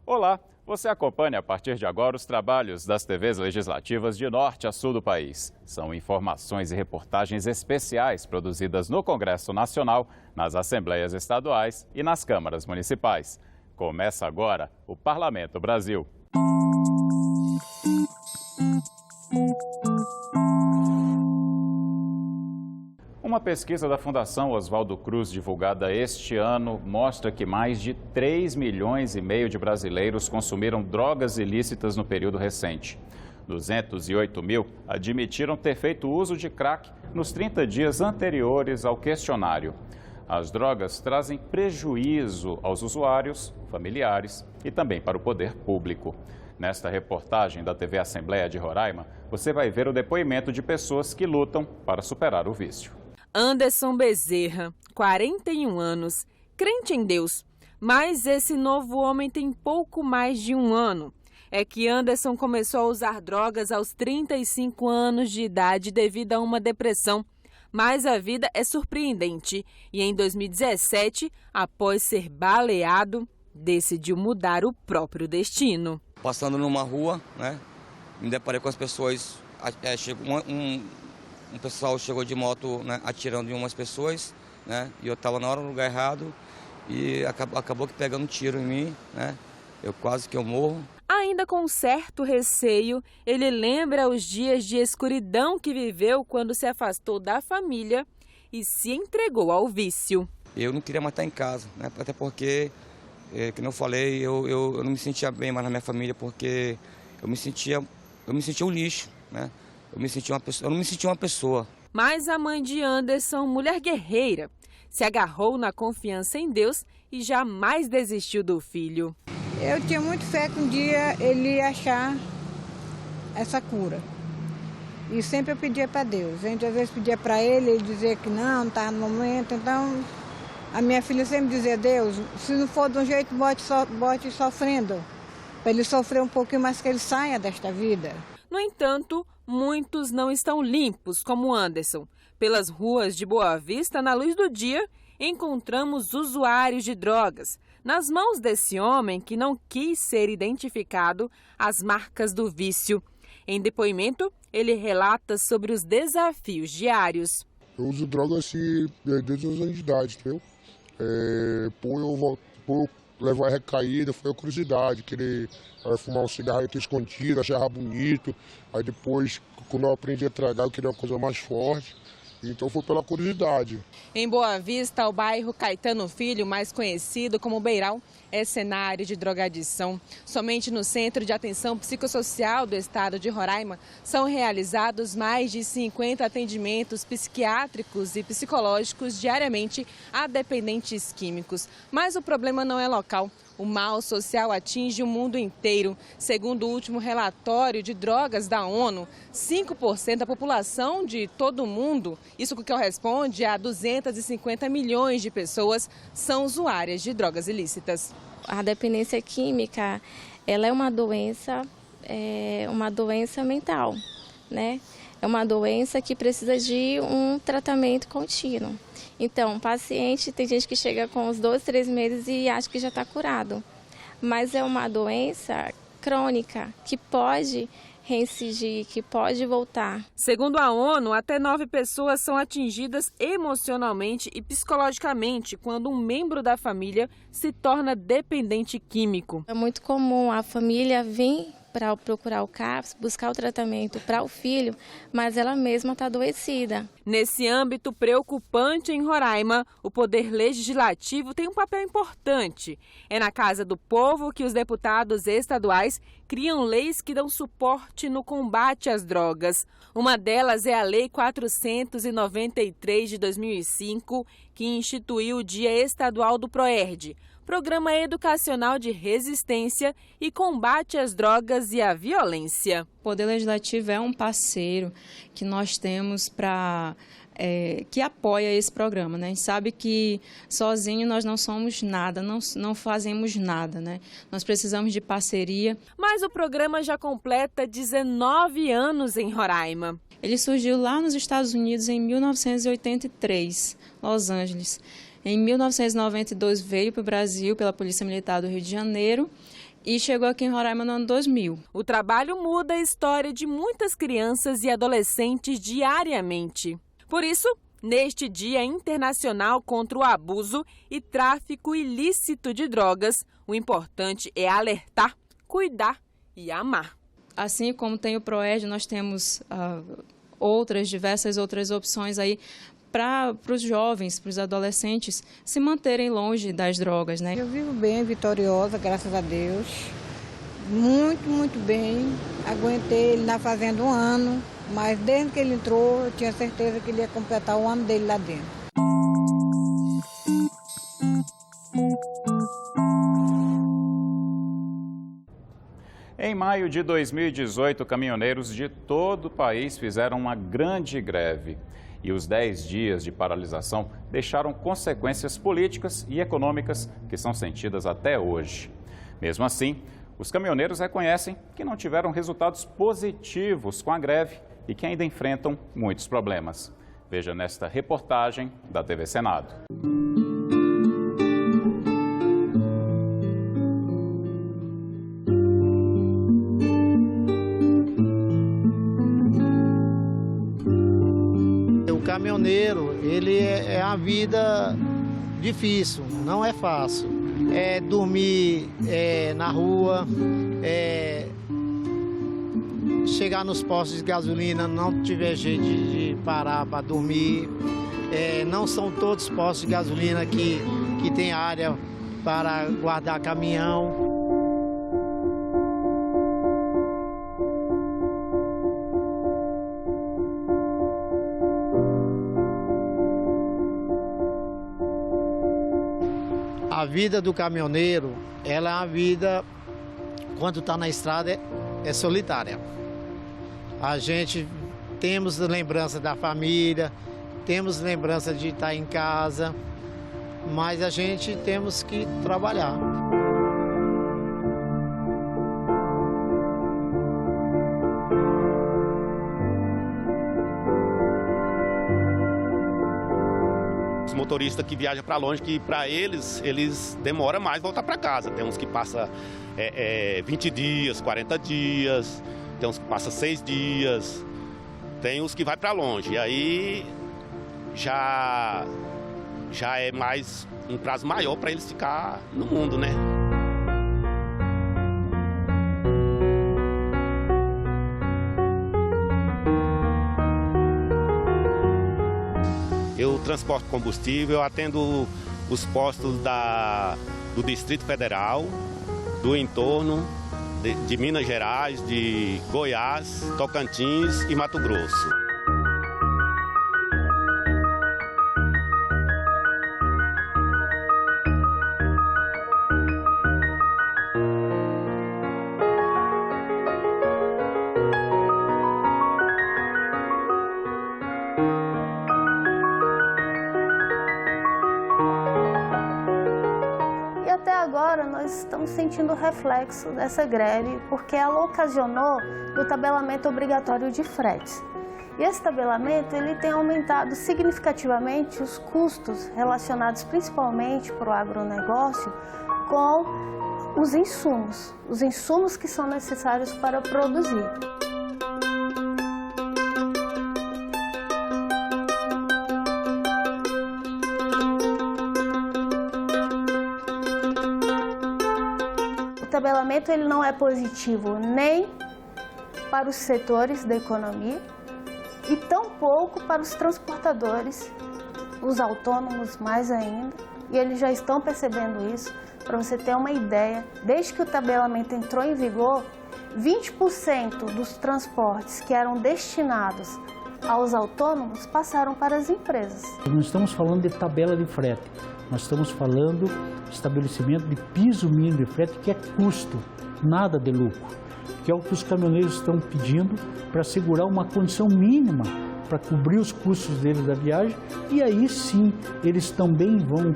Olá, você acompanha a partir de agora os trabalhos das TVs legislativas de norte a sul do país. São informações e reportagens especiais produzidas no Congresso Nacional, nas Assembleias Estaduais e nas câmaras municipais. Começa agora o Parlamento Brasil. Uma pesquisa da Fundação Oswaldo Cruz, divulgada este ano, mostra que mais de 3,5 milhões de brasileiros consumiram drogas ilícitas no período recente. 208 mil admitiram ter feito uso de crack nos 30 dias anteriores ao questionário. As drogas trazem prejuízo aos usuários, familiares e também para o poder público. Nesta reportagem da TV Assembleia de Roraima, você vai ver o depoimento de pessoas que lutam para superar o vício. Anderson Bezerra, 41 anos, crente em Deus, mas esse novo homem tem pouco mais de um ano. É que Anderson começou a usar drogas aos 35 anos de idade devido a uma depressão. Mas a vida é surpreendente e em 2017, após ser baleado, decidiu mudar o próprio destino. Passando numa rua, me deparei com as pessoas, um pessoal chegou de moto, atirando em umas pessoas, e eu estava na hora no lugar errado e acabou que pegando um tiro em mim, eu quase que eu morro. Ainda com certo receio, ele lembra os dias de escuridão que viveu quando se afastou da família e se entregou ao vício. Eu não queria matar em casa, até porque, como eu falei, eu não me sentia bem mais na minha família porque eu me sentia um lixo, eu não me sentia uma pessoa. Mas a mãe de Anderson, mulher guerreira, se agarrou na confiança em Deus e jamais desistiu do filho. Eu tinha muita fé que um dia ele ia achar essa cura. E sempre eu pedia para Deus. A gente às vezes pedia para ele dizia que não estava no momento. Então, a minha filha sempre dizia, Deus, se não for de um jeito, bote sofrendo. Para ele sofrer um pouquinho mais, que ele saia desta vida. No entanto, muitos não estão limpos, como Anderson. Pelas ruas de Boa Vista, na luz do dia, encontramos usuários de drogas. Nas mãos desse homem, que não quis ser identificado, as marcas do vício. Em depoimento, ele relata sobre os desafios diários. Eu uso drogas desde os anos de idade, entendeu? Por eu levar a recaída, foi a curiosidade, querer fumar um cigarro escondido, achar bonito. Aí depois, quando eu aprendi a tragar, eu queria uma coisa mais forte. Então foi pela curiosidade. Em Boa Vista, o bairro Caetano Filho, mais conhecido como Beiral, é cenário de drogadição. Somente no Centro de Atenção Psicossocial do Estado de Roraima são realizados mais de 50 atendimentos psiquiátricos e psicológicos diariamente a dependentes químicos. Mas o problema não é local. O mal social atinge o mundo inteiro. Segundo o último relatório de drogas da ONU, 5% da população de todo o mundo, isso que corresponde a 250 milhões de pessoas, são usuárias de drogas ilícitas. A dependência química, ela é uma doença mental, É uma doença que precisa de um tratamento contínuo. Então, o paciente, tem gente que chega com uns 2, 3 meses e acha que já está curado. Mas é uma doença crônica que pode reincidir, que pode voltar. Segundo a ONU, até 9 pessoas são atingidas emocionalmente e psicologicamente quando um membro da família se torna dependente químico. É muito comum a família vir para procurar o CAPS, buscar o tratamento para o filho, mas ela mesma está adoecida. Nesse âmbito preocupante em Roraima, o Poder Legislativo tem um papel importante. É na Casa do Povo que os deputados estaduais criam leis que dão suporte no combate às drogas. Uma delas é a Lei 493 de 2005, que instituiu o Dia Estadual do PROERD, Programa Educacional de Resistência e Combate às Drogas e à Violência. O Poder Legislativo é um parceiro que nós temos para que apoia esse programa, né? A gente sabe que sozinho nós não somos nada, não fazemos nada, né? Nós precisamos de parceria. Mas o programa já completa 19 anos em Roraima. Ele surgiu lá nos Estados Unidos em 1983, Los Angeles. Em 1992 veio para o Brasil pela Polícia Militar do Rio de Janeiro e chegou aqui em Roraima no ano 2000. O trabalho muda a história de muitas crianças e adolescentes diariamente. Por isso, neste Dia Internacional contra o Abuso e Tráfico Ilícito de Drogas, o importante é alertar, cuidar e amar. Assim como tem o PROERD, nós temos diversas outras opções aí para os jovens, para os adolescentes se manterem longe das drogas, né? Eu vivo bem, vitoriosa, graças a Deus. Muito, muito bem. Aguentei ele na fazenda 1 ano, mas desde que ele entrou, eu tinha certeza que ele ia completar o ano dele lá dentro. Em maio de 2018, caminhoneiros de todo o país fizeram uma grande greve. E os 10 dias de paralisação deixaram consequências políticas e econômicas que são sentidas até hoje. Mesmo assim, os caminhoneiros reconhecem que não tiveram resultados positivos com a greve e que ainda enfrentam muitos problemas. Veja nesta reportagem da TV Senado. O caminhoneiro, ele é uma vida difícil, não é fácil. É dormir na rua, chegar nos postos de gasolina, não tiver jeito de parar para dormir. Não são todos os postos de gasolina que tem área para guardar caminhão. A vida do caminhoneiro, ela é uma vida, quando está na estrada, é solitária. A gente temos lembrança da família, temos lembrança de estar em casa, mas a gente temos que trabalhar. Os motoristas que viajam para longe, que para eles demoram mais voltar para casa. Tem uns que passam 20 dias, 40 dias, tem uns que passam 6 dias, tem uns que vai para longe. E aí já é mais um prazo maior para eles ficar no mundo, né? Eu transporto combustível, eu atendo os postos do Distrito Federal, do entorno, de Minas Gerais, de Goiás, Tocantins e Mato Grosso. Nós estamos sentindo o reflexo dessa greve, porque ela ocasionou o tabelamento obrigatório de fretes. E esse tabelamento ele tem aumentado significativamente os custos relacionados principalmente para o agronegócio com os insumos que são necessários para produzir. O tabelamento ele não é positivo nem para os setores da economia e tampouco para os transportadores, os autônomos mais ainda, e eles já estão percebendo isso. Para você ter uma ideia, desde que o tabelamento entrou em vigor, 20% dos transportes que eram destinados aos autônomos passaram para as empresas. Não estamos falando de tabela de frete, nós estamos falando de estabelecimento de piso mínimo de frete, que é custo, nada de lucro, que é o que os caminhoneiros estão pedindo para assegurar uma condição mínima para cobrir os custos deles da viagem, e aí sim eles também vão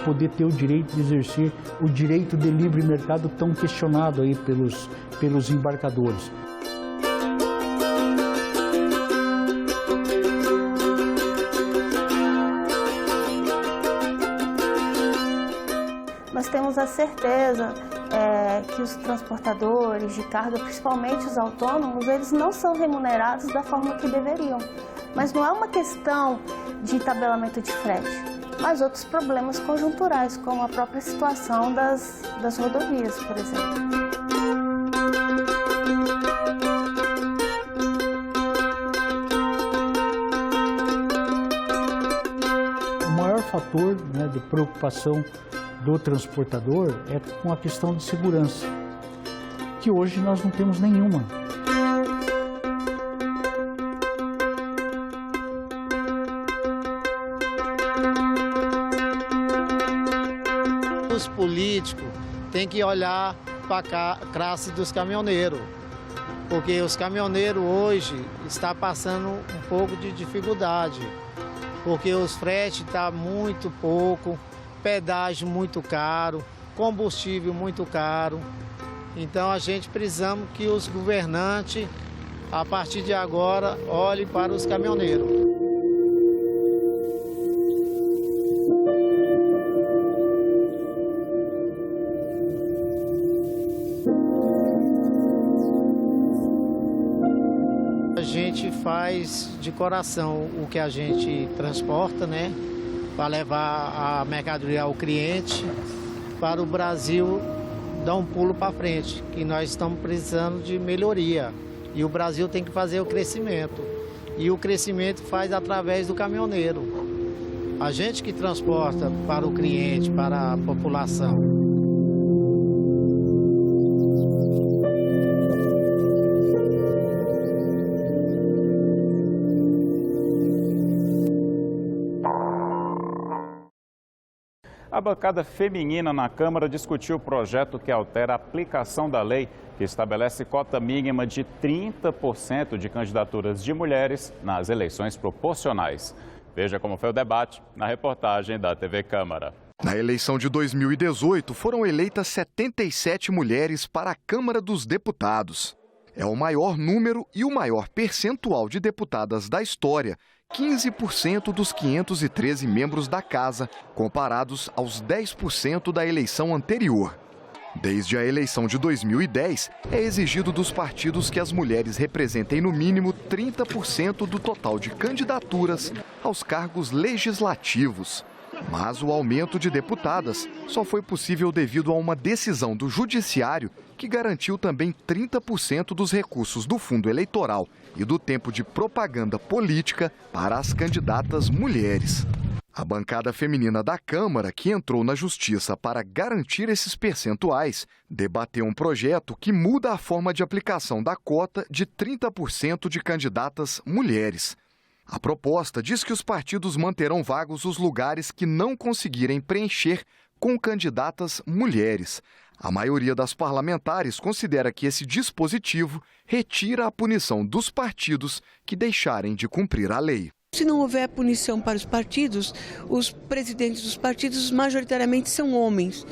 poder ter o direito de exercer o direito de livre mercado tão questionado aí pelos embarcadores. Nós temos a certeza que os transportadores de carga, principalmente os autônomos, eles não são remunerados da forma que deveriam. Mas não é uma questão de tabelamento de frete, mas outros problemas conjunturais, como a própria situação das rodovias, por exemplo. O maior fator, né, de preocupação do transportador é com a questão de segurança, que hoje nós não temos nenhuma. Os políticos têm que olhar para a classe dos caminhoneiros, porque os caminhoneiros hoje estão passando um pouco de dificuldade, porque os fretes estão muito pouco, pedágio muito caro, combustível muito caro. Então a gente precisamos que os governantes, a partir de agora, olhem para os caminhoneiros. A gente faz de coração o que a gente transporta, né? Para levar a mercadoria ao cliente, para o Brasil dar um pulo para frente, que nós estamos precisando de melhoria. E o Brasil tem que fazer o crescimento. E o crescimento faz através do caminhoneiro. A gente que transporta para o cliente, para a população. A bancada feminina na Câmara discutiu o projeto que altera a aplicação da lei que estabelece cota mínima de 30% de candidaturas de mulheres nas eleições proporcionais. Veja como foi o debate na reportagem da TV Câmara. Na eleição de 2018, foram eleitas 77 mulheres para a Câmara dos Deputados. É o maior número e o maior percentual de deputadas da história, 15% dos 513 membros da Casa, comparados aos 10% da eleição anterior. Desde a eleição de 2010, é exigido dos partidos que as mulheres representem no mínimo 30% do total de candidaturas aos cargos legislativos. Mas o aumento de deputadas só foi possível devido a uma decisão do Judiciário que garantiu também 30% dos recursos do fundo eleitoral e do tempo de propaganda política para as candidatas mulheres. A bancada feminina da Câmara, que entrou na Justiça para garantir esses percentuais, debateu um projeto que muda a forma de aplicação da cota de 30% de candidatas mulheres. A proposta diz que os partidos manterão vagos os lugares que não conseguirem preencher com candidatas mulheres. A maioria das parlamentares considera que esse dispositivo retira a punição dos partidos que deixarem de cumprir a lei. Se não houver punição para os partidos, os presidentes dos partidos majoritariamente são homens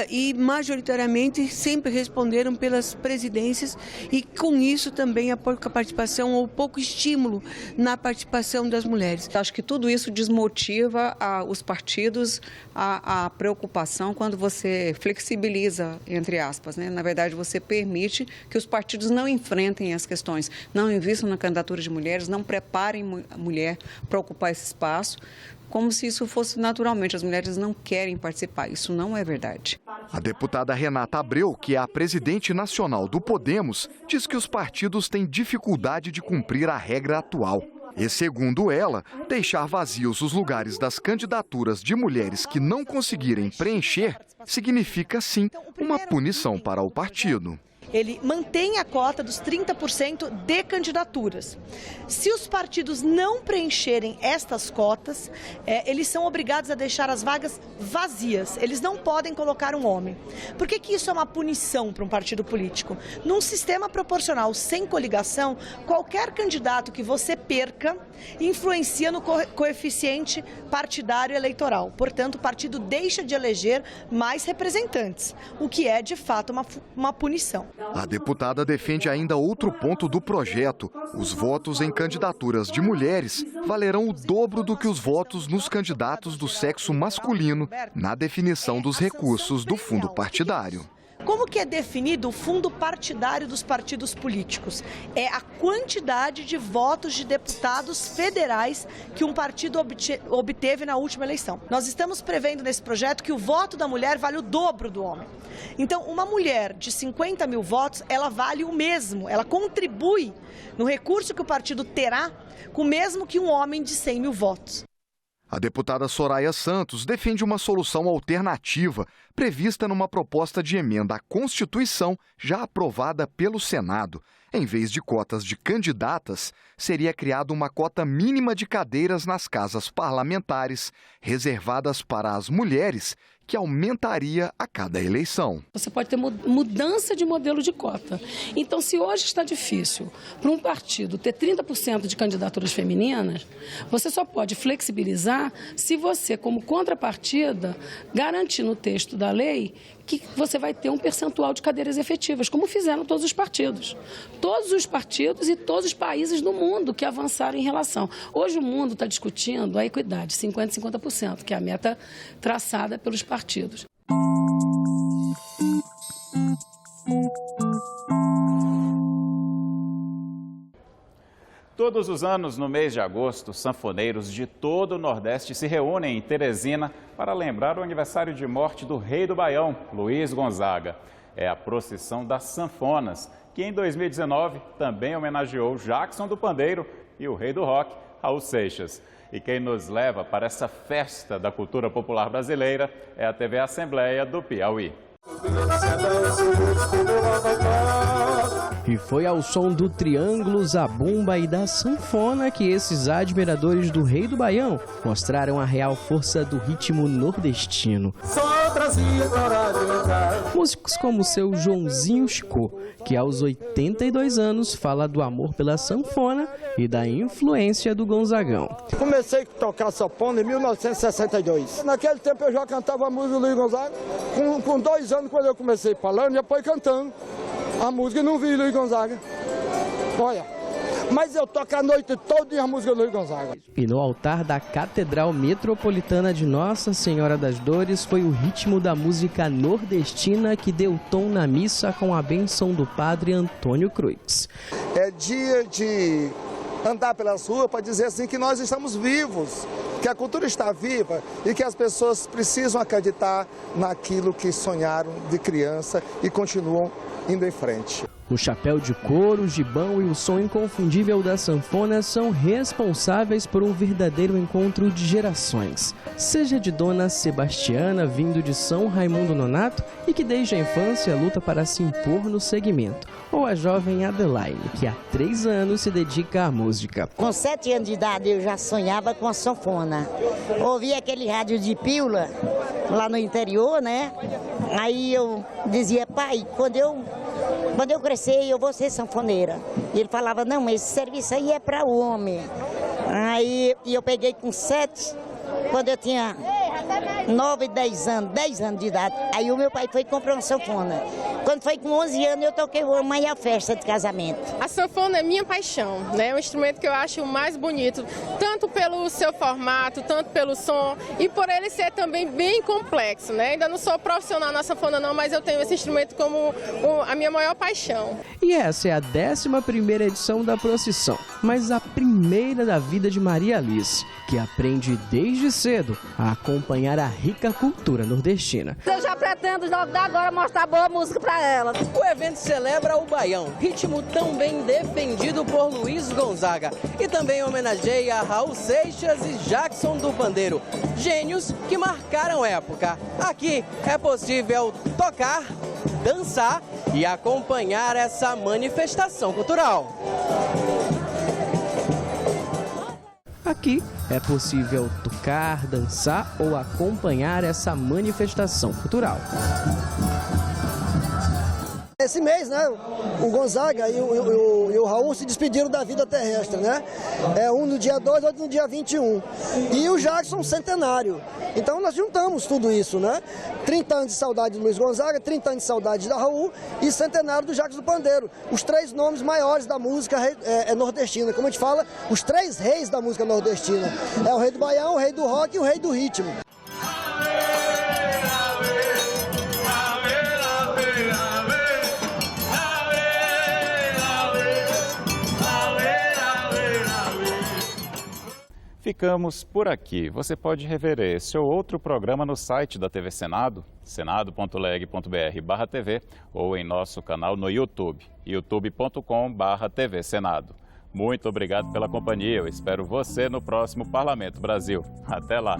e majoritariamente sempre responderam pelas presidências e com isso também a pouca participação ou pouco estímulo na participação das mulheres. Acho que tudo isso desmotiva os partidos a preocupação quando você flexibiliza, entre aspas, né? Na verdade, você permite que os partidos não enfrentem as questões, não invistam na candidatura de mulheres, não preparem a mulher para ocupar esse espaço, como se isso fosse naturalmente. As mulheres não querem participar. Isso não é verdade. A deputada Renata Abreu, que é a presidente nacional do Podemos, diz que os partidos têm dificuldade de cumprir a regra atual. E, segundo ela, deixar vazios os lugares das candidaturas de mulheres que não conseguirem preencher significa, sim, uma punição para o partido. ele mantém a cota dos 30% de candidaturas. Se os partidos não preencherem estas cotas, eles são obrigados a deixar as vagas vazias. Eles não podem colocar um homem. Por que isso é uma punição para um partido político? Num sistema proporcional sem coligação, qualquer candidato que você perca influencia no coeficiente partidário eleitoral. Portanto, o partido deixa de eleger mais representantes, o que é, de fato, uma punição. A deputada defende ainda outro ponto do projeto. Os votos em candidaturas de mulheres valerão o dobro do que os votos nos candidatos do sexo masculino na definição dos recursos do fundo partidário. Como que é definido o fundo partidário dos partidos políticos? É a quantidade de votos de deputados federais que um partido obteve na última eleição. Nós estamos prevendo nesse projeto que o voto da mulher vale o dobro do homem. Então, uma mulher de 50 mil votos, ela vale o mesmo, ela contribui no recurso que o partido terá, com o mesmo que um homem de 100 mil votos. A deputada Soraya Santos defende uma solução alternativa prevista numa proposta de emenda à Constituição já aprovada pelo Senado. Em vez de cotas de candidatas, seria criada uma cota mínima de cadeiras nas casas parlamentares, reservadas para as mulheres, que aumentaria a cada eleição. Você pode ter mudança de modelo de cota. Então, se hoje está difícil para um partido ter 30% de candidaturas femininas, você só pode flexibilizar se você, como contrapartida, garantir no texto da lei que você vai ter um percentual de cadeiras efetivas, como fizeram todos os partidos. Todos os partidos e todos os países do mundo que avançaram em relação. Hoje o mundo está discutindo a equidade, 50% e 50%, que é a meta traçada pelos partidos. Todos os anos, no mês de agosto, sanfoneiros de todo o Nordeste se reúnem em Teresina para lembrar o aniversário de morte do rei do Baião, Luiz Gonzaga. É a procissão das sanfonas, que em 2019 também homenageou Jackson do Pandeiro e o rei do rock, Raul Seixas. E quem nos leva para essa festa da cultura popular brasileira é a TV Assembleia do Piauí. E foi ao som do triângulo, zabumba e da sanfona que esses admiradores do Rei do Baião mostraram a real força do ritmo nordestino. Músicos como o seu Joãozinho Chicô, que aos 82 anos fala do amor pela sanfona e da influência do Gonzagão. Comecei a tocar sanfona em 1962. Naquele tempo eu já cantava a música do Luiz Gonzaga. Com 2 anos, quando eu comecei falando, já foi cantando a música e não vi Luiz Gonzaga. Olha, mas eu toco a noite toda a música do Luiz Gonzaga. E no altar da Catedral Metropolitana de Nossa Senhora das Dores foi o ritmo da música nordestina que deu tom na missa com a bênção do padre Antônio Cruz. É dia de andar pelas ruas para dizer assim que nós estamos vivos, que a cultura está viva e que as pessoas precisam acreditar naquilo que sonharam de criança e continuam indo em frente. O chapéu de couro, o gibão e o som inconfundível da sanfona são responsáveis por um verdadeiro encontro de gerações. Seja de Dona Sebastiana, vindo de São Raimundo Nonato e que desde a infância luta para se impor no segmento, ou a jovem Adelaine, que há 3 anos se dedica à música. Com 7 anos de idade eu já sonhava com a sanfona. Ouvia aquele rádio de pílula lá no interior, né? Aí eu dizia, pai, quando eu crescer, eu vou ser sanfoneira. E ele falava, não, mas esse serviço aí é para o homem. Aí eu peguei com 7, quando eu tinha 9, 10 anos de idade. Aí o meu pai foi comprar uma sanfona. Quando foi com 11 anos, eu toquei uma e a festa de casamento. A sanfona é minha paixão, né? É um instrumento que eu acho o mais bonito, tanto pelo seu formato, tanto pelo som e por ele ser também bem complexo, né? Ainda não sou profissional na sanfona não, mas eu tenho esse instrumento como a minha maior paixão. E essa é a 11ª edição da procissão, mas a primeira da vida de Maria Alice, que aprende desde cedo a acompanhar a rica cultura nordestina. Eu já pretendo logo agora mostrar boa música para ela. O evento celebra o Baião, ritmo tão bem defendido por Luiz Gonzaga. E também homenageia Raul Seixas e Jackson do Pandeiro, gênios que marcaram época. Aqui é possível tocar, dançar e acompanhar essa manifestação cultural. Aqui é possível tocar, dançar ou acompanhar essa manifestação cultural. Esse mês, né, o Gonzaga e o Raul se despediram da vida terrestre, né? Um no dia 2, outro no dia 21. E o Jackson, centenário. Então nós juntamos tudo isso, né? 30 anos de saudade do Luiz Gonzaga, 30 anos de saudade da Raul e centenário do Jackson do Pandeiro. Os 3 nomes maiores da música nordestina. Como a gente fala, os 3 reis da música nordestina. É o rei do baião, o rei do rock e o rei do ritmo. Ficamos por aqui. Você pode rever esse ou outro programa no site da TV Senado, senado.leg.br/TV, ou em nosso canal no YouTube, youtube.com/TV Senado. Muito obrigado pela companhia. Eu espero você no próximo Parlamento Brasil. Até lá!